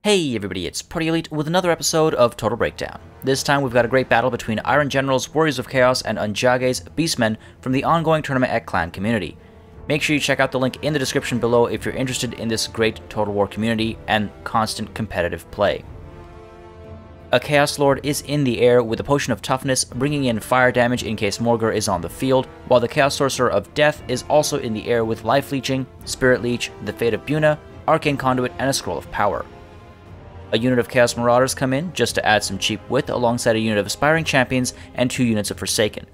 Hey everybody, it's Party Elite with another episode of Total Breakdown. This time we've got a great battle between Irongeneral's Warriors of Chaos and Ondjage's Beastmen from the ongoing tournament at Clan Community. Make sure you check out the link in the description below if you're interested in this great Total War community and constant competitive play. A Chaos Lord is in the air with a Potion of Toughness, bringing in fire damage in case Morgur is on the field, while the Chaos Sorcerer of Death is also in the air with Life Leeching, Spirit Leech, the Fate of Buna, Arcane Conduit, and a Scroll of Power. A unit of Chaos Marauders come in just to add some cheap width alongside a unit of Aspiring Champions and 2 units of Forsaken.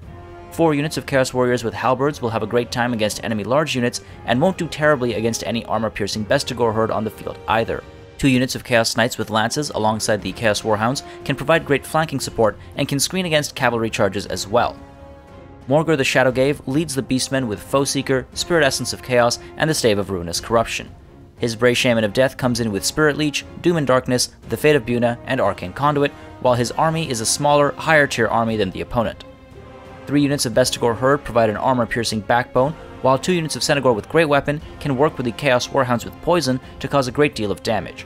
4 units of Chaos Warriors with Halberds will have a great time against enemy large units and won't do terribly against any armor-piercing Bestigor herd on the field either. 2 units of Chaos Knights with Lances alongside the Chaos Warhounds can provide great flanking support and can screen against cavalry charges as well. Morgur the Shadowgave leads the Beastmen with Foe Seeker, Spirit Essence of Chaos, and the Stave of Ruinous Corruption. His Brave Shaman of Death comes in with Spirit Leech, Doom and Darkness, the Fate of Buna, and Arcane Conduit, while his army is a smaller, higher tier army than the opponent. 3 units of Bestigor Herd provide an armor-piercing backbone, while 2 units of Senegor with Great Weapon can work with the Chaos Warhounds with Poison to cause a great deal of damage.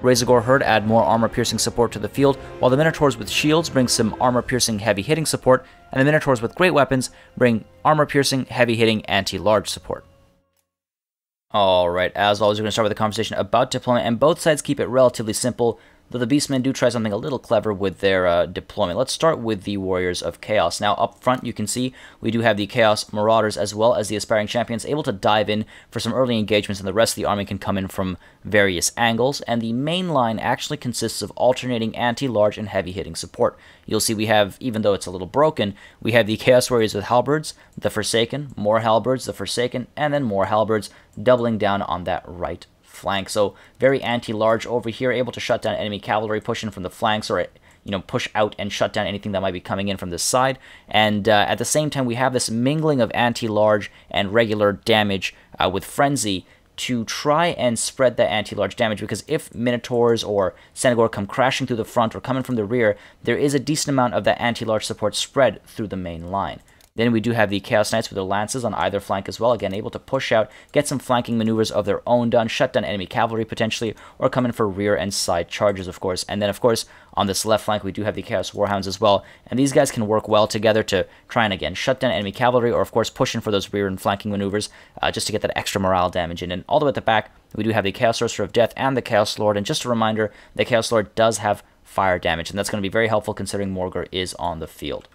Razorgore Herd add more armor-piercing support to the field, while the Minotaurs with Shields bring some armor-piercing heavy-hitting support, and the Minotaurs with Great Weapons bring armor-piercing, heavy-hitting, anti-large support. Alright, as always, we're going to start with a conversation about deployment, and both sides keep it relatively simple, though the Beastmen do try something a little clever with their deployment. Let's start with the Warriors of Chaos. Now, up front, you can see we do have the Chaos Marauders as well as the Aspiring Champions able to dive in for some early engagements, and the rest of the army can come in from various angles, and the main line actually consists of alternating anti-large and heavy-hitting support. You'll see we have, even though it's a little broken, we have the Chaos Warriors with Halberds, the Forsaken, more Halberds, the Forsaken, and then more Halberds, doubling down on that right flank. So very anti-large over here, able to shut down enemy cavalry pushing from the flanks, or push out and shut down anything that might be coming in from this side. And at the same time, we have this mingling of anti-large and regular damage with Frenzy to try and spread that anti-large damage, because if Minotaurs or Senegor come crashing through the front or coming from the rear, there is a decent amount of that anti-large support spread through the main line. Then we do have the Chaos Knights with their Lances on either flank as well, again able to push out, get some flanking maneuvers of their own done, shut down enemy cavalry potentially, or come in for rear and side charges, of course. And then, of course, on this left flank we do have the Chaos Warhounds as well, and these guys can work well together to try and, again, shut down enemy cavalry, or, of course, push in for those rear and flanking maneuvers just to get that extra morale damage in. And all the way at the back, we do have the Chaos Sorcerer of Death and the Chaos Lord, and just a reminder, the Chaos Lord does have fire damage, and that's going to be very helpful considering Morgur is on the field.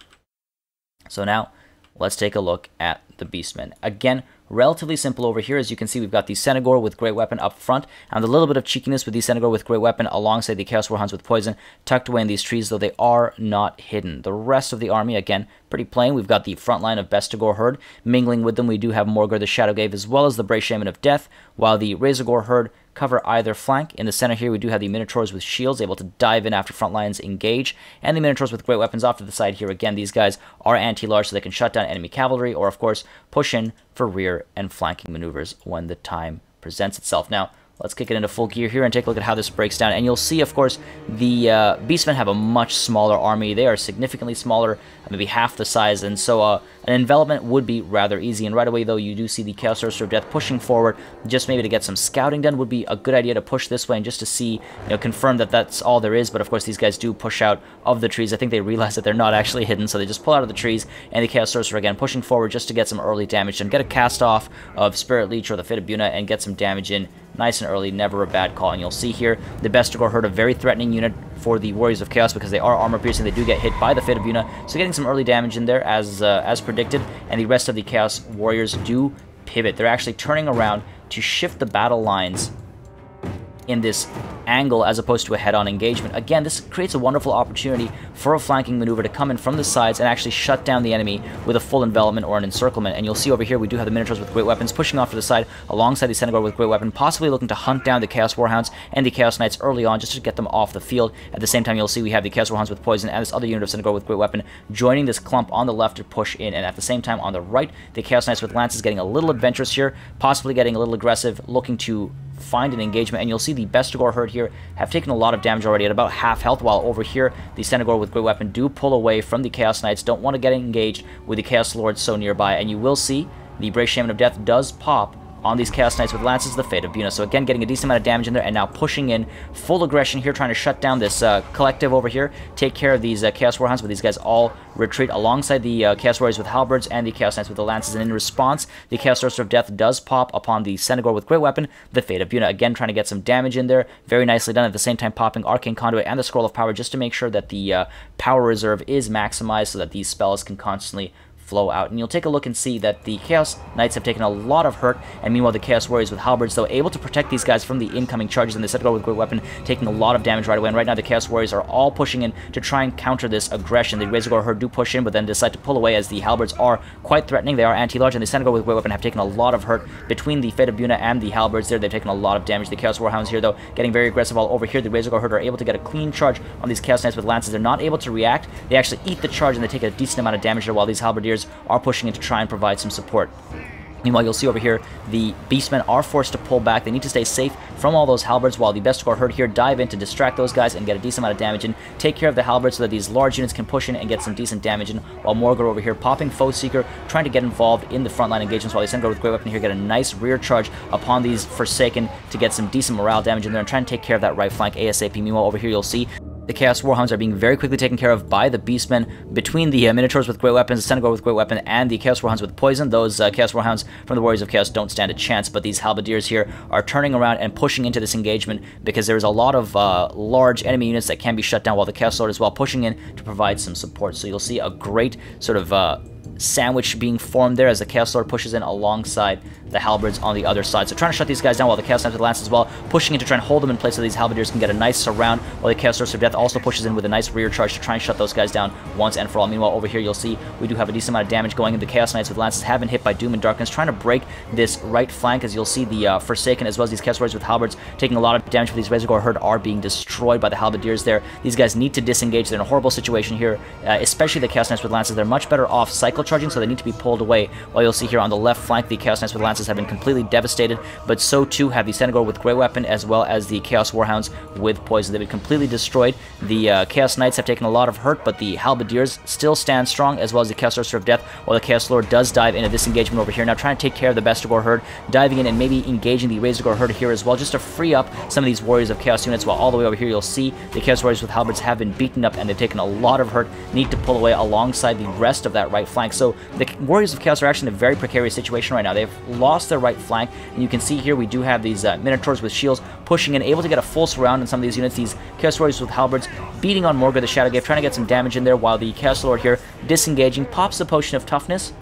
So now, let's take a look at the Beastmen. Again, relatively simple over here. As you can see, we've got the Senegor with Great Weapon up front, and a little bit of cheekiness with the Senegor with Great Weapon alongside the Chaos Warhounds with Poison tucked away in these trees, though they are not hidden. The rest of the army, again, pretty plain. We've got the front line of Bestigor Herd. Mingling with them, we do have Morgur the Shadowgave as well as the Brave Shaman of Death, while the Razorgore Herd cover either flank. In the center here, we do have the Minotaurs with Shields able to dive in after front lines engage, and the Minotaurs with Great Weapons off to the side here. Again, these guys are anti-large, so they can shut down enemy cavalry, or, of course, push in for rear and flanking maneuvers when the time presents itself. Now, let's kick it into full gear here and take a look at how this breaks down. And you'll see, of course, the Beastmen have a much smaller army. They are significantly smaller, maybe half the size, and so an envelopment would be rather easy. And right away, though, you do see the Chaos Sorcerer of Death pushing forward, just maybe to get some scouting done would be a good idea to push this way and just to see, confirm that that's all there is. But, of course, these guys do push out of the trees. I think they realize that they're not actually hidden, so they just pull out of the trees, and the Chaos Sorcerer, again, pushing forward just to get some early damage and get a cast off of Spirit Leech or the Fate of Buna and get some damage in nice and early, never a bad call. And you'll see here, the Bestigor Herd, a very threatening unit for the Warriors of Chaos because they are armor-piercing. They do get hit by the Fate of Buna, so getting some early damage in there as predicted, and the rest of the Chaos Warriors do pivot. They're actually turning around to shift the battle lines in this angle as opposed to a head-on engagement. Again, this creates a wonderful opportunity for a flanking maneuver to come in from the sides and actually shut down the enemy with a full envelopment or an encirclement. And you'll see over here we do have the Minotaurs with Great Weapons pushing off to the side alongside the Senegor with Great Weapon, possibly looking to hunt down the Chaos Warhounds and the Chaos Knights early on just to get them off the field. At the same time, you'll see we have the Chaos Warhounds with Poison and this other unit of Senegor with Great Weapon joining this clump on the left to push in. And at the same time, on the right, the Chaos Knights with Lances getting a little adventurous here, possibly getting a little aggressive, looking to find an engagement. And you'll see the Bestigor Herd here have taken a lot of damage already at about half health, while over here the Senegor with Great Weapon do pull away from the Chaos Knights, don't want to get engaged with the Chaos Lords so nearby. And you will see the Brave Shaman of Death does pop on these Chaos Knights with lances, the Fate of Buna. So again, getting a decent amount of damage in there, and now pushing in full aggression here, trying to shut down this collective over here, take care of these Chaos Warhounds, but these guys all retreat alongside the Chaos Warriors with halberds and the Chaos Knights with the lances, and in response, the Chaos Sorcerer of Death does pop upon the Senegor with Great Weapon, the Fate of Buna. Again, trying to get some damage in there, very nicely done, at the same time popping Arcane Conduit and the Scroll of Power just to make sure that the power reserve is maximized so that these spells can constantly flow out. And you'll take a look and see that the Chaos Knights have taken a lot of hurt, and meanwhile the Chaos Warriors with halberds, though, able to protect these guys from the incoming charges, and the Senegor with Great Weapon taking a lot of damage right away. And right now the Chaos Warriors are all pushing in to try and counter this aggression. The Razorgore Herd do push in, but then decide to pull away as the halberds are quite threatening. They are anti-large, and the Senegor with Great Weapon have taken a lot of hurt between the Fate of Buna and the halberds there. They've taken a lot of damage. The Chaos Warhounds here, though, getting very aggressive all over here. The Razorgore Herd are able to get a clean charge on these Chaos Knights with lances. They're not able to react. They actually eat the charge, and they take a decent amount of damage there, while these halberdiers are pushing into try and provide some support. Meanwhile, you'll see over here, the Beastmen are forced to pull back. They need to stay safe from all those halberds, while the Bestigor Herd here dive in to distract those guys and get a decent amount of damage in, take care of the halberds so that these large units can push in and get some decent damage in, while Morgor over here popping Foe Seeker, trying to get involved in the frontline engagements, while the Senegor with Great Weapon here get a nice rear charge upon these Forsaken to get some decent morale damage in there and try and take care of that right flank ASAP. Meanwhile, over here you'll see the Chaos Warhounds are being very quickly taken care of by the Beastmen between the Minotaurs with Great Weapons, the Senegor with Great Weapon, and the Chaos Warhounds with Poison. Those Chaos Warhounds from the Warriors of Chaos don't stand a chance, but these halberdiers here are turning around and pushing into this engagement because there's a lot of large enemy units that can be shut down, while the Chaos Lord as well pushing in to provide some support. So you'll see a great sort of sandwich being formed there as the Chaos Lord pushes in alongside the halberds on the other side. So trying to shut these guys down, while the Chaos Knights with lances as well pushing in to try and hold them in place so these halberdiers can get a nice surround, while the Chaos Sorcerer of Death also pushes in with a nice rear charge to try and shut those guys down once and for all. Meanwhile, over here you'll see we do have a decent amount of damage going in. The Chaos Knights with lances have been hit by Doom and Darkness, trying to break this right flank, as you'll see the Forsaken as well as these Chaos Warriors with halberds taking a lot of damage, but these Razorgore Herd are being destroyed by the halberdiers there. These guys need to disengage. They're in a horrible situation here, especially the Chaos Knights with lances. They're much better off cycle charging, so they need to be pulled away, while you'll see here on the left flank the Chaos Knights with lances have been completely devastated, but so too have the Senegor with Great Weapon as well as the Chaos Warhounds with Poison. They've been completely destroyed. The Chaos Knights have taken a lot of hurt, but the halberdiers still stand strong, as well as the Chaos Sorcerer of Death, while the Chaos Lord does dive into this engagement over here, now trying to take care of the Bestigor Herd, diving in and maybe engaging the Razorgore Herd here as well, just to free up some of these Warriors of Chaos units, while all the way over here you'll see the Chaos Warriors with halberds have been beaten up and they've taken a lot of hurt, need to pull away alongside the rest of that right flank. So the Warriors of Chaos are actually in a very precarious situation right now. They've lost their right flank, and you can see here we do have these Minotaurs with shields pushing in, able to get a full surround on some of these units. These Chaos Warriors with halberds beating on Morgor the Shadowgate, trying to get some damage in there, while the Chaos Lord here disengaging, pops the Potion of Toughness.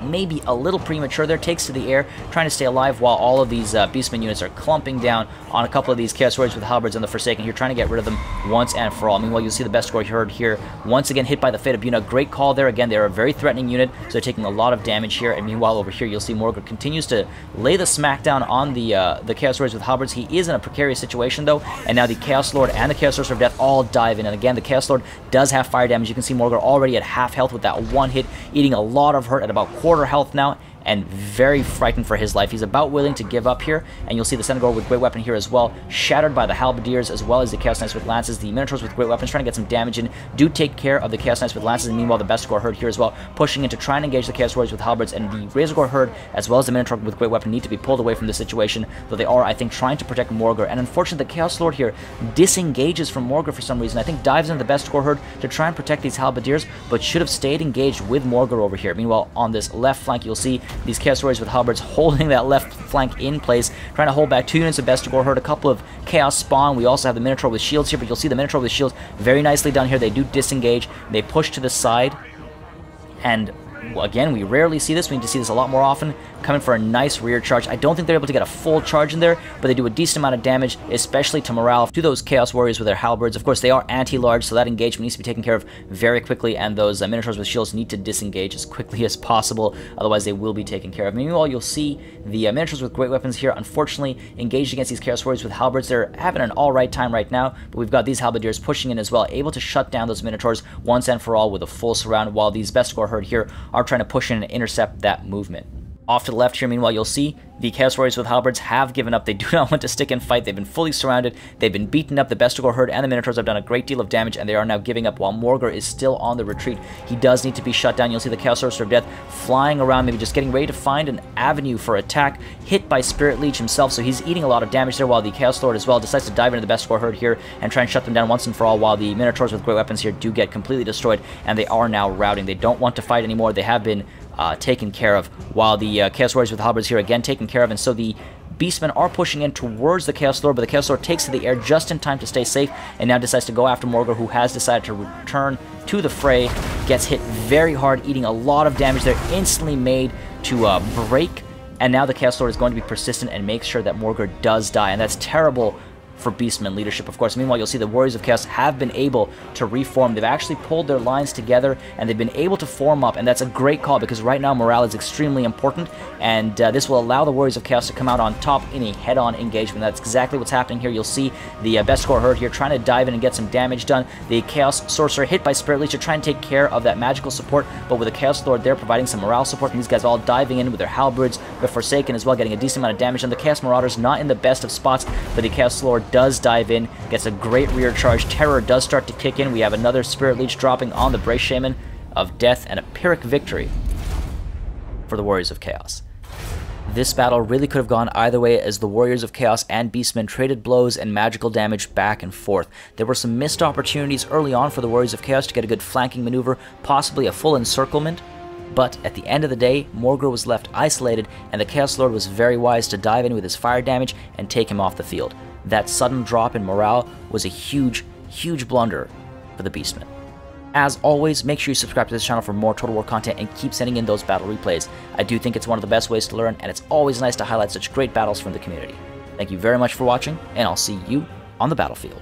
Maybe a little premature there, takes to the air, trying to stay alive, while all of these Beastmen units are clumping down on a couple of these Chaos Warriors with halberds and the Forsaken here, trying to get rid of them once and for all. Meanwhile, you'll see the Bestigor Herd here once again hit by the Fate of Buna. Great call there. Again, they're a very threatening unit, so they're taking a lot of damage here. And meanwhile, over here, you'll see Morgor continues to lay the smackdown on the Chaos Warriors with halberds. He is in a precarious situation, though, and now the Chaos Lord and the Chaos Sorcerer of Death all dive in. And again, the Chaos Lord does have fire damage. You can see Morgor already at half health with that one hit, eating a lot of hurt at about quarter health now, and very frightened for his life. He's about willing to give up here, and you'll see the Senegor with Great Weapon here as well, shattered by the halberdiers as well as the Chaos Knights with lances. The Minotaurs with Great Weapons trying to get some damage in, do take care of the Chaos Knights with lances, and meanwhile the Bestigor Herd here as well, pushing in to try and engage the Chaos Warriors with halberds, and the Razorgore Herd as well as the Minotaur with Great Weapon need to be pulled away from this situation, though they are, I think, trying to protect Morgor. And unfortunately, the Chaos Lord here disengages from Morgor for some reason. I think dives into the Bestigor Herd to try and protect these halberdiers, but should have stayed engaged with Morgor over here. Meanwhile, on this left flank, you'll see these Chaos Warriors with halberds holding that left flank in place, trying to hold back 2 units of Bestigor Herd, a couple of Chaos Spawn. We also have the Minotaur with shields here, but you'll see the Minotaur with shields very nicely done here. They do disengage, they push to the side, and again, we rarely see this. We need to see this a lot more often, coming for a nice rear charge. I don't think they're able to get a full charge in there, but they do a decent amount of damage, especially to morale, to those Chaos Warriors with their halberds. Of course, they are anti-large, so that engagement needs to be taken care of very quickly, and those Minotaurs with shields need to disengage as quickly as possible, otherwise they will be taken care of. Meanwhile, you'll see the Minotaurs with Great Weapons here, unfortunately, engaged against these Chaos Warriors with halberds. They're having an alright time right now, but we've got these halberdiers pushing in as well, able to shut down those Minotaurs once and for all with a full surround, while these Bestigor Herd here are trying to push in and intercept that movement. Off to the left here, meanwhile, you'll see the Chaos Warriors with halberds have given up. They do not want to stick and fight. They've been fully surrounded. They've been beaten up. The Bestigor herd and the Minotaurs have done a great deal of damage, and they are now giving up while Morgr is still on the retreat. He does need to be shut down. You'll see the Chaos Sorcerer of Death flying around, maybe just getting ready to find an avenue for attack, hit by Spirit Leech himself, so he's eating a lot of damage there, while the Chaos Lord as well decides to dive into the Bestigor herd here and try and shut them down once and for all, while the Minotaurs with great weapons here do get completely destroyed, and they are now routing. They don't want to fight anymore. They have been taken care of, while the Chaos Warriors with halberds here again taken care of, and so the Beastmen are pushing in towards the Chaos Lord, but the Chaos Lord takes to the air just in time to stay safe, and now decides to go after Morgr, who has decided to return to the fray. Gets hit very hard, eating a lot of damage there, instantly made to break, and now the Chaos Lord is going to be persistent and make sure that Morgr does die, and that's terrible for Beastmen leadership, of course. Meanwhile, you'll see the Warriors of Chaos have been able to reform. They've actually pulled their lines together, and they've been able to form up, and that's a great call, because right now morale is extremely important, and this will allow the Warriors of Chaos to come out on top in a head-on engagement. That's exactly what's happening here. You'll see the Bestigor herd here trying to dive in and get some damage done. The Chaos Sorcerer hit by Spirit Leech to try and take care of that magical support, but with the Chaos Lord there providing some morale support, and these guys all diving in with their halberds, the Forsaken as well, getting a decent amount of damage done. The Chaos Marauders not in the best of spots, but the Chaos Lord does dive in, gets a great rear charge. Terror does start to kick in. We have another Spirit Leech dropping on the Brace Shaman of Death, and a Pyrrhic victory for the Warriors of Chaos. This battle really could have gone either way, as the Warriors of Chaos and Beastmen traded blows and magical damage back and forth. There were some missed opportunities early on for the Warriors of Chaos to get a good flanking maneuver, possibly a full encirclement, but at the end of the day, Morgr was left isolated, and the Chaos Lord was very wise to dive in with his fire damage and take him off the field. That sudden drop in morale was a huge, huge blunder for the Beastmen. As always, make sure you subscribe to this channel for more Total War content and keep sending in those battle replays. I do think it's one of the best ways to learn, and it's always nice to highlight such great battles from the community. Thank you very much for watching, and I'll see you on the battlefield.